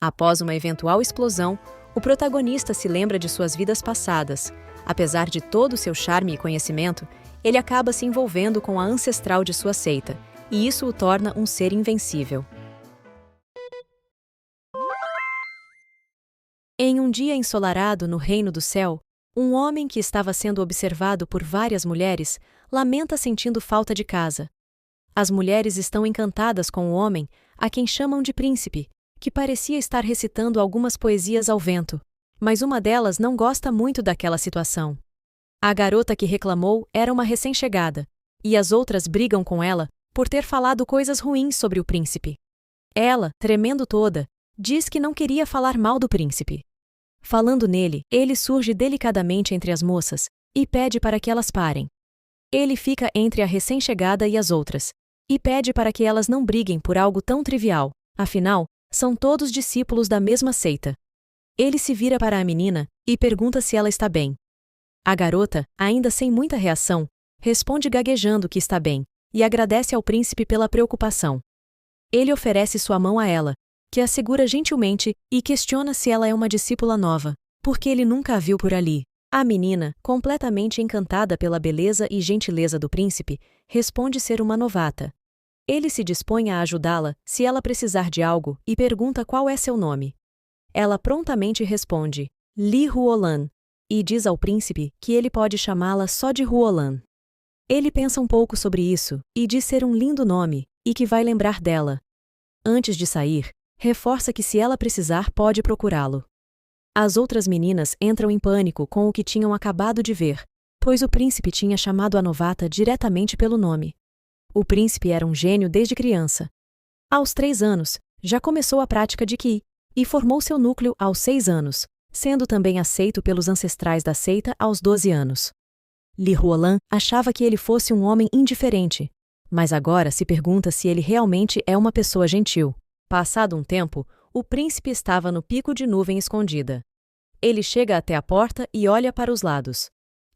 Após uma eventual explosão, o protagonista se lembra de suas vidas passadas. Apesar de todo o seu charme e conhecimento, ele acaba se envolvendo com a ancestral de sua seita, e isso o torna um ser invencível. Em um dia ensolarado no reino do céu, um homem que estava sendo observado por várias mulheres lamenta sentindo falta de casa. As mulheres estão encantadas com o homem, a quem chamam de príncipe, que parecia estar recitando algumas poesias ao vento, mas uma delas não gosta muito daquela situação. A garota que reclamou era uma recém-chegada, e as outras brigam com ela por ter falado coisas ruins sobre o príncipe. Ela, tremendo toda, diz que não queria falar mal do príncipe. Falando nele, ele surge delicadamente entre as moças e pede para que elas parem. Ele fica entre a recém-chegada e as outras, e pede para que elas não briguem por algo tão trivial, afinal, são todos discípulos da mesma seita. Ele se vira para a menina e pergunta se ela está bem. A garota, ainda sem muita reação, responde gaguejando que está bem, e agradece ao príncipe pela preocupação. Ele oferece sua mão a ela, que a segura gentilmente e questiona se ela é uma discípula nova, porque ele nunca a viu por ali. A menina, completamente encantada pela beleza e gentileza do príncipe, responde ser uma novata. Ele se dispõe a ajudá-la se ela precisar de algo e pergunta qual é seu nome. Ela prontamente responde, Li Ruolan, e diz ao príncipe que ele pode chamá-la só de Ruolan. Ele pensa um pouco sobre isso e diz ser um lindo nome e que vai lembrar dela. Antes de sair, reforça que se ela precisar pode procurá-lo. As outras meninas entram em pânico com o que tinham acabado de ver, pois o príncipe tinha chamado a novata diretamente pelo nome. O príncipe era um gênio desde criança. Aos 3 anos, já começou a prática de Qi, e formou seu núcleo aos 6 anos, sendo também aceito pelos ancestrais da seita aos 12 anos. Li Ruolan achava que ele fosse um homem indiferente, mas agora se pergunta se ele realmente é uma pessoa gentil. Passado um tempo, o príncipe estava no pico de nuvem escondida. Ele chega até a porta e olha para os lados.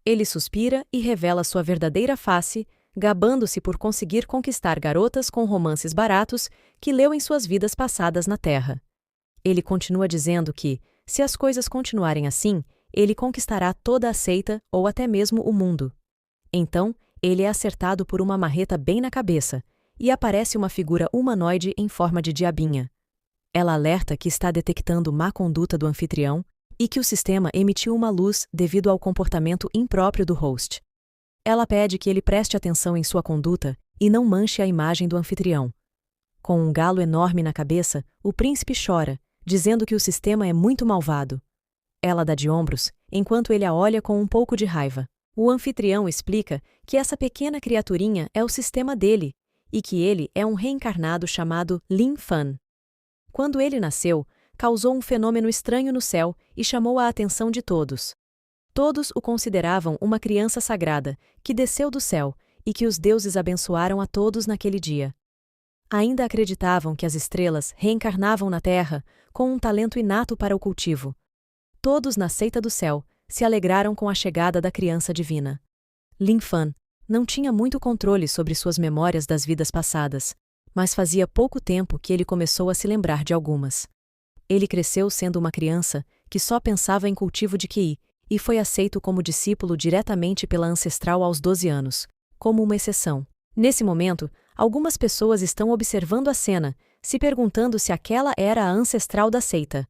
Ele suspira e revela sua verdadeira face, gabando-se por conseguir conquistar garotas com romances baratos que leu em suas vidas passadas na Terra. Ele continua dizendo que, se as coisas continuarem assim, ele conquistará toda a seita ou até mesmo o mundo. Então, ele é acertado por uma marreta bem na cabeça, e aparece uma figura humanoide em forma de diabinha. Ela alerta que está detectando má conduta do anfitrião e que o sistema emitiu uma luz devido ao comportamento impróprio do host. Ela pede que ele preste atenção em sua conduta e não manche a imagem do anfitrião. Com um galo enorme na cabeça, o príncipe chora, dizendo que o sistema é muito malvado. Ela dá de ombros, enquanto ele a olha com um pouco de raiva. O anfitrião explica que essa pequena criaturinha é o sistema dele, e que ele é um reencarnado chamado Lin Fan. Quando ele nasceu, causou um fenômeno estranho no céu e chamou a atenção de todos. Todos o consideravam uma criança sagrada, que desceu do céu, e que os deuses abençoaram a todos naquele dia. Ainda acreditavam que as estrelas reencarnavam na terra com um talento inato para o cultivo. Todos na seita do céu se alegraram com a chegada da criança divina. Lin Fan não tinha muito controle sobre suas memórias das vidas passadas, mas fazia pouco tempo que ele começou a se lembrar de algumas. Ele cresceu sendo uma criança que só pensava em cultivo de Qi, e foi aceito como discípulo diretamente pela ancestral aos 12 anos, como uma exceção. Nesse momento, algumas pessoas estão observando a cena, se perguntando se aquela era a ancestral da seita.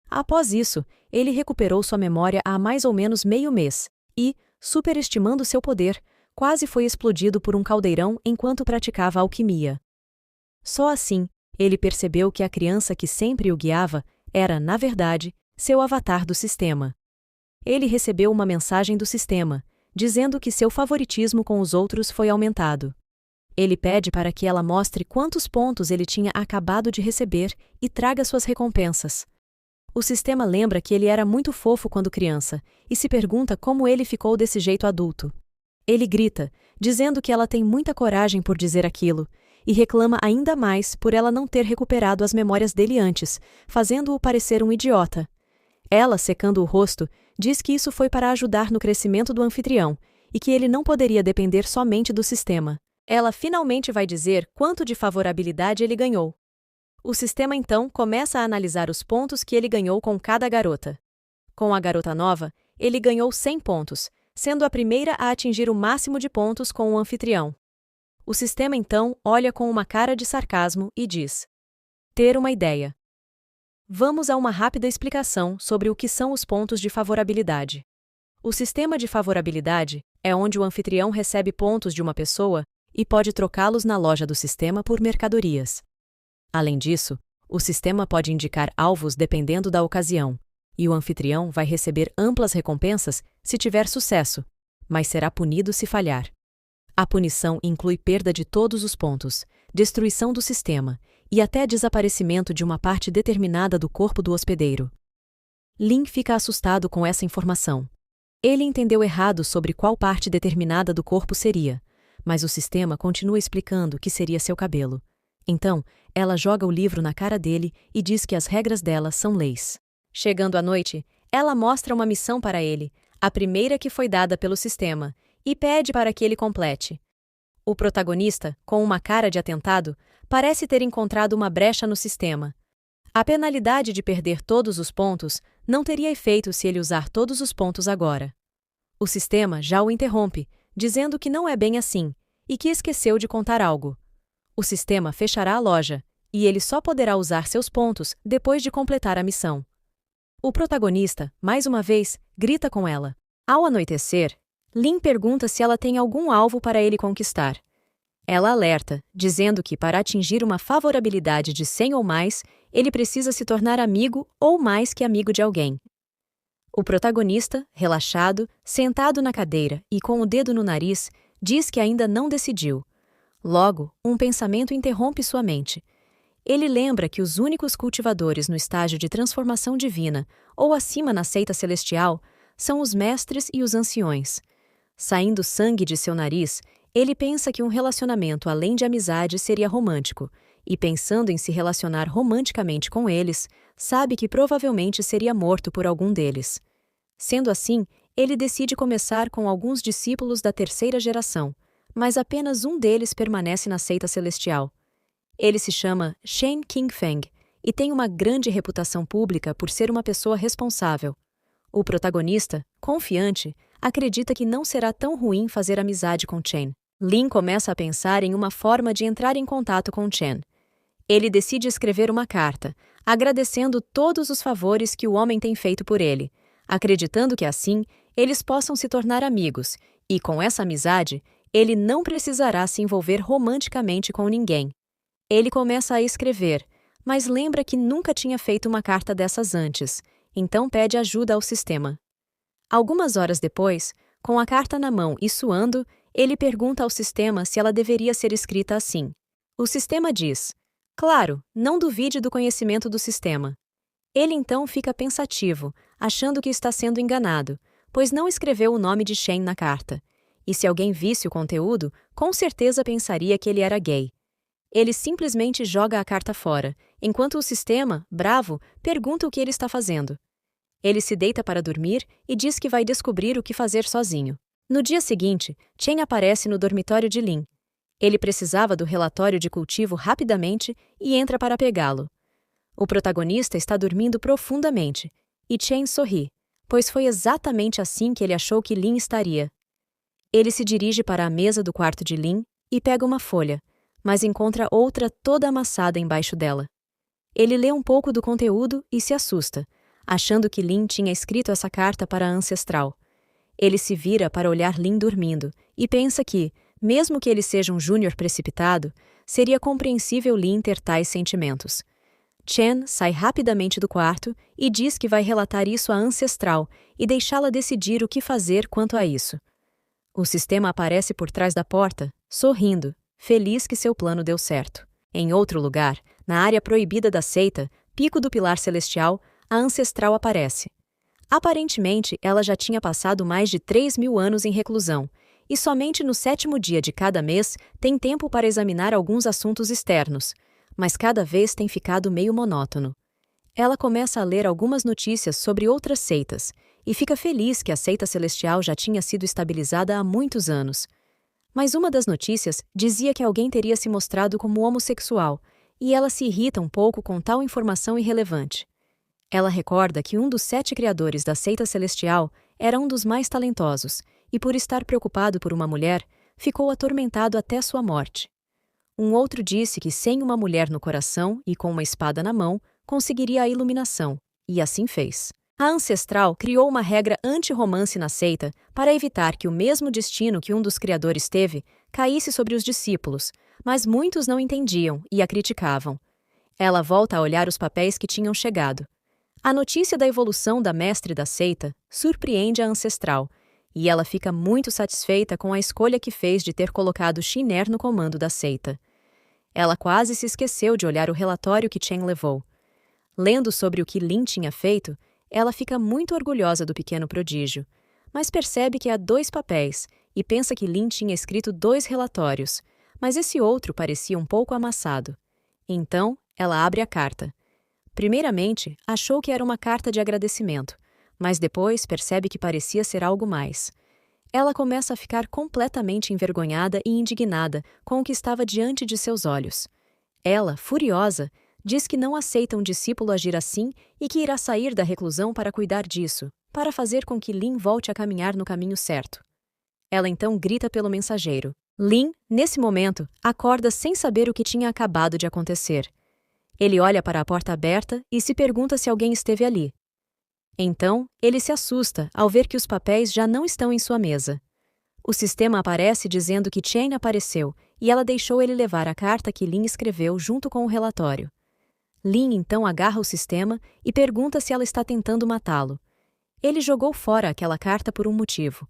Após isso, ele recuperou sua memória há mais ou menos meio mês, e, superestimando seu poder, quase foi explodido por um caldeirão enquanto praticava alquimia. Só assim, ele percebeu que a criança que sempre o guiava era, na verdade, seu avatar do sistema. Ele recebeu uma mensagem do sistema, dizendo que seu favoritismo com os outros foi aumentado. Ele pede para que ela mostre quantos pontos ele tinha acabado de receber e traga suas recompensas. O sistema lembra que ele era muito fofo quando criança e se pergunta como ele ficou desse jeito adulto. Ele grita, dizendo que ela tem muita coragem por dizer aquilo, e reclama ainda mais por ela não ter recuperado as memórias dele antes, fazendo-o parecer um idiota. Ela, secando o rosto, diz que isso foi para ajudar no crescimento do anfitrião e que ele não poderia depender somente do sistema. Ela finalmente vai dizer quanto de favorabilidade ele ganhou. O sistema então começa a analisar os pontos que ele ganhou com cada garota. Com a garota nova, ele ganhou 100 pontos, sendo a primeira a atingir o máximo de pontos com o anfitrião. O sistema então olha com uma cara de sarcasmo e diz: ter uma ideia. Vamos a uma rápida explicação sobre o que são os pontos de favorabilidade. O sistema de favorabilidade é onde o anfitrião recebe pontos de uma pessoa e pode trocá-los na loja do sistema por mercadorias. Além disso, o sistema pode indicar alvos dependendo da ocasião, e o anfitrião vai receber amplas recompensas se tiver sucesso, mas será punido se falhar. A punição inclui perda de todos os pontos, destruição do sistema e até desaparecimento de uma parte determinada do corpo do hospedeiro. Lin fica assustado com essa informação. Ele entendeu errado sobre qual parte determinada do corpo seria, mas o sistema continua explicando que seria seu cabelo. Então, ela joga o livro na cara dele e diz que as regras dela são leis. Chegando à noite, ela mostra uma missão para ele, a primeira que foi dada pelo sistema, e pede para que ele complete. O protagonista, com uma cara de atentado, parece ter encontrado uma brecha no sistema. A penalidade de perder todos os pontos não teria efeito se ele usar todos os pontos agora. O sistema já o interrompe, dizendo que não é bem assim, e que esqueceu de contar algo. O sistema fechará a loja, e ele só poderá usar seus pontos depois de completar a missão. O protagonista, mais uma vez, grita com ela. Ao anoitecer, Lin pergunta se ela tem algum alvo para ele conquistar. Ela alerta, dizendo que para atingir uma favorabilidade de 100 ou mais, ele precisa se tornar amigo ou mais que amigo de alguém. O protagonista, relaxado, sentado na cadeira e com o dedo no nariz, diz que ainda não decidiu. Logo, um pensamento interrompe sua mente. Ele lembra que os únicos cultivadores no estágio de transformação divina, ou acima na seita celestial, são os mestres e os anciões. Saindo sangue de seu nariz, ele pensa que um relacionamento além de amizade seria romântico, e pensando em se relacionar romanticamente com eles, sabe que provavelmente seria morto por algum deles. Sendo assim, ele decide começar com alguns discípulos da terceira geração, mas apenas um deles permanece na seita celestial. Ele se chama Shen Qingfeng e tem uma grande reputação pública por ser uma pessoa responsável. O protagonista, confiante, acredita que não será tão ruim fazer amizade com Chen. Lin começa a pensar em uma forma de entrar em contato com Chen. Ele decide escrever uma carta, agradecendo todos os favores que o homem tem feito por ele, acreditando que assim eles possam se tornar amigos, e com essa amizade, ele não precisará se envolver romanticamente com ninguém. Ele começa a escrever, mas lembra que nunca tinha feito uma carta dessas antes, então pede ajuda ao sistema. Algumas horas depois, com a carta na mão e suando, ele pergunta ao sistema se ela deveria ser escrita assim. O sistema diz: claro, não duvide do conhecimento do sistema. Ele então fica pensativo, achando que está sendo enganado, pois não escreveu o nome de Shen na carta. E se alguém visse o conteúdo, com certeza pensaria que ele era gay. Ele simplesmente joga a carta fora, enquanto o sistema, bravo, pergunta o que ele está fazendo. Ele se deita para dormir e diz que vai descobrir o que fazer sozinho. No dia seguinte, Chen aparece no dormitório de Lin. Ele precisava do relatório de cultivo rapidamente e entra para pegá-lo. O protagonista está dormindo profundamente, e Chen sorri, pois foi exatamente assim que ele achou que Lin estaria. Ele se dirige para a mesa do quarto de Lin e pega uma folha, mas encontra outra toda amassada embaixo dela. Ele lê um pouco do conteúdo e se assusta, achando que Lin tinha escrito essa carta para a ancestral. Ele se vira para olhar Lin dormindo e pensa que, mesmo que ele seja um júnior precipitado, seria compreensível Lin ter tais sentimentos. Chen sai rapidamente do quarto e diz que vai relatar isso à ancestral e deixá-la decidir o que fazer quanto a isso. O sistema aparece por trás da porta, sorrindo, feliz que seu plano deu certo. Em outro lugar, na área proibida da seita, Pico do Pilar Celestial, a ancestral aparece. Aparentemente, ela já tinha passado mais de 3.000 anos em reclusão, e somente no 7º dia de cada mês tem tempo para examinar alguns assuntos externos, mas cada vez tem ficado meio monótono. Ela começa a ler algumas notícias sobre outras seitas, e fica feliz que a seita celestial já tinha sido estabilizada há muitos anos. Mas uma das notícias dizia que alguém teria se mostrado como homossexual, e ela se irrita um pouco com tal informação irrelevante. Ela recorda que um dos 7 criadores da seita celestial era um dos mais talentosos, e por estar preocupado por uma mulher, ficou atormentado até sua morte. Um outro disse que sem uma mulher no coração e com uma espada na mão, conseguiria a iluminação, e assim fez. A ancestral criou uma regra anti-romance na seita para evitar que o mesmo destino que um dos criadores teve caísse sobre os discípulos, mas muitos não entendiam e a criticavam. Ela volta a olhar os papéis que tinham chegado. A notícia da evolução da mestre da seita surpreende a ancestral, e ela fica muito satisfeita com a escolha que fez de ter colocado Shiner no comando da seita. Ela quase se esqueceu de olhar o relatório que Chen levou. Lendo sobre o que Lin tinha feito, ela fica muito orgulhosa do pequeno prodígio, mas percebe que há 2 papéis e pensa que Lin tinha escrito 2 relatórios, mas esse outro parecia um pouco amassado. Então, ela abre a carta. Primeiramente, achou que era uma carta de agradecimento, mas depois percebe que parecia ser algo mais. Ela começa a ficar completamente envergonhada e indignada com o que estava diante de seus olhos. Ela, furiosa, diz que não aceita um discípulo agir assim e que irá sair da reclusão para cuidar disso, para fazer com que Lin volte a caminhar no caminho certo. Ela então grita pelo mensageiro. Lin, nesse momento, acorda sem saber o que tinha acabado de acontecer. Ele olha para a porta aberta e se pergunta se alguém esteve ali. Então, ele se assusta ao ver que os papéis já não estão em sua mesa. O sistema aparece dizendo que Chen apareceu e ela deixou ele levar a carta que Lin escreveu junto com o relatório. Lin então agarra o sistema e pergunta se ela está tentando matá-lo. Ele jogou fora aquela carta por um motivo.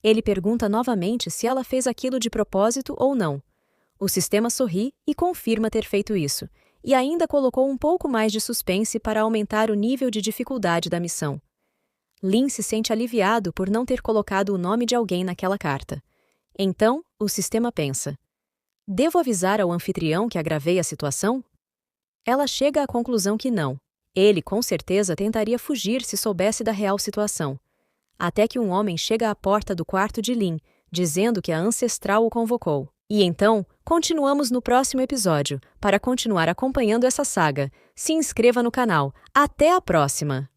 Ele pergunta novamente se ela fez aquilo de propósito ou não. O sistema sorri e confirma ter feito isso, e ainda colocou um pouco mais de suspense para aumentar o nível de dificuldade da missão. Lin se sente aliviado por não ter colocado o nome de alguém naquela carta. Então, o sistema pensa: devo avisar ao anfitrião que agravei a situação? Ela chega à conclusão que não. Ele, com certeza, tentaria fugir se soubesse da real situação. Até que um homem chega à porta do quarto de Lin, dizendo que a ancestral o convocou. E então, continuamos no próximo episódio. Para continuar acompanhando essa saga, se inscreva no canal. Até a próxima!